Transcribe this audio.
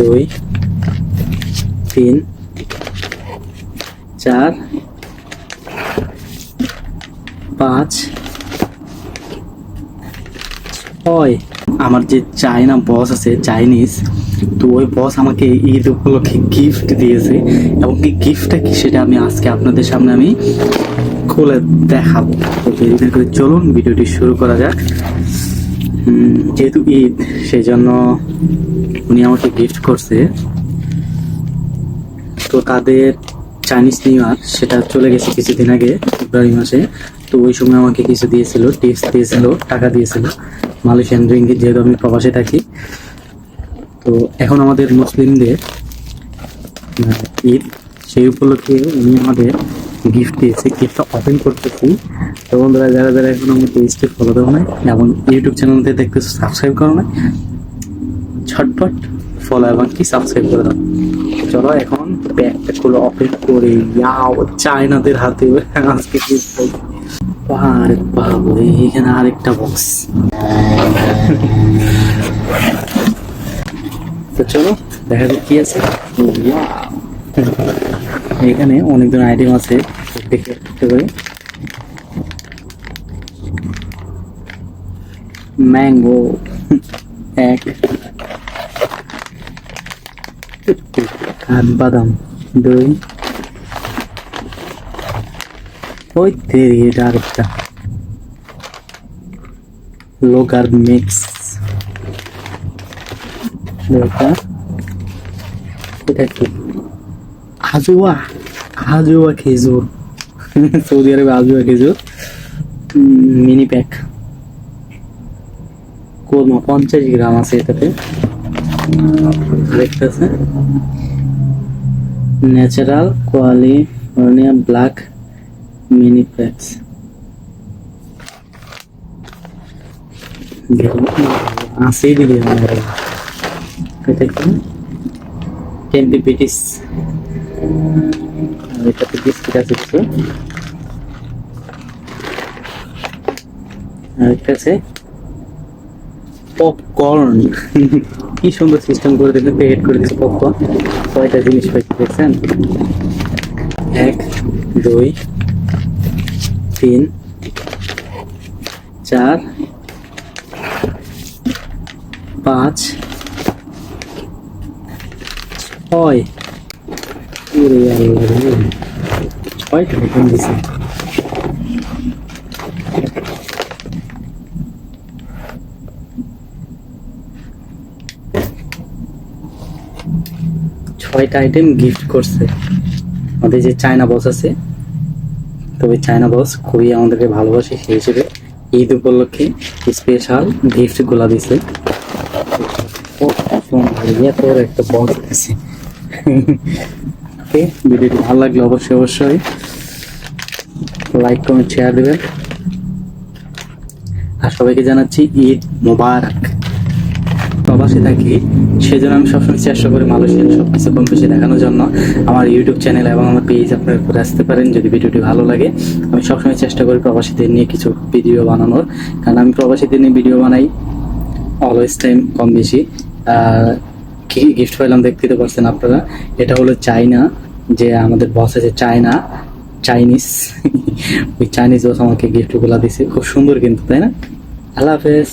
2 3 4 5 6। আমার যে চায়না বস আছে চাইনিজ, তো ওই বস আমাকে ঈদ উপলক্ষে গিফট দিয়েছে, এবং এই গিফটটা কি সেটা আমি আজকে আপনাদের সামনে আমি খুলে দেখাবো। তো দেরি না করে চলুন ভিডিওটি শুরু করা যাক। যেহেতু ঈদ, সেই জন্য উনি আমাকে গিফট করছে। তো তাদের চাইনিজ নিউ ইয়ার সেটা চলে গেছে কিছুদিন আগে, ফেব্রুয়ারি মাসে। তো ওই সময় আমাকে কিছু দিয়েছিল, টিপস দিয়েছিল, টাকা দিয়েছিল মালয়েশিয়ান রিঙ্গিট, যেহেতু আমি প্রবাসে থাকি। তো এখন আমাদের মুসলিমদের ঈদ, সেই উপলক্ষে উনি আমাদের গিফট দিয়েছে। গিফটটা ওপেন করতেছি। তো বন্ধুরা, যারা যারা এখন আমার পেজটি ফলো দেবো না এবং ইউটিউব চ্যানেলতে দেখতেছো সাবস্ক্রাইব করো না, ঝটপট ফলো এবং কি সাবস্ক্রাইব করে দাও। চলো এখন ব্যাগটা খুলে ওপেন করে চায়নাদের হাতে আজকে গিফট। আরে বাবা, এখানে আরেকটা বক্স। তো চলো দেখা যাক কি আছে। এখানে অনেক ধরনের আইটেম আছে, দেখে করে। ম্যাঙ্গো এক, বাদাম 2, ওই তেরি এটা আরেকটা লোগার মিক্স, এটা কি আজুয়া, আজুয়া খেজুর, সৌদি আরবে আজুয়া খেজুর মিনি প্যাক, কোরমা 50 গ্রাম আছে এটাতে। আরেকটা আছে natural California black mini packs, আছেই দিদি আমার। এটা কি টেম্পিপিটিস, এটাতে বিস্কিট আছে কিছু। আরেকটা আছে পপকর্ন, কি সুন্দর সিস্টেম করে দিতে, প্যাকেট করে দিচ্ছে পপকর্ন। কয়টা জিনিস পাইতে দেখছেন, 1 2 3 4 5 6। ছয়টা আইটেম দিছে। ছয়টা আইটেম গিফট করছে আমাদের যে চায়না বস আছে। তবে চায়না বস খুবই আমাদেরকে ভালোবাসে, সেই হিসেবে ঈদ উপলক্ষে স্পেশাল গিফট গুলা দিছে। একটা বক্স দিছে। ভিডিওটি ভালো লাগলে অবশ্যই লাইক কমেন্ট শেয়ার দেবেন। আর সবাইকে জানাচ্ছি ঈদ মোবারক। প্রবাসে থাকি, সেজন্য আমি সবসময় চেষ্টা করি মালয়েশিয়ান সবকিছু কম বেশি দেখানোর জন্য। আমার ইউটিউব চ্যানেল এবং আমার পেজ আপনারা ঘুরে আসতে পারেন যদি ভিডিওটি ভালো লাগে। আমি সবসময় চেষ্টা করি প্রবাসীদের নিয়ে কিছু ভিডিও বানানোর, কারণ আমি প্রবাসীদের নিয়ে ভিডিও বানাই অলওয়েজ টাইম কম বেশি। কি গিফট পাইলাম দেখতে তো পারছেন আপনারা। এটা হলো চায়না, যে আমাদের বস আছে চায়না, চাইনিজ, ওই চাইনিজ বস আমাকে গিফটগুলো দিছে। খুব সুন্দর কিন্তু, তাই না? আল্লাহ হাফেজ।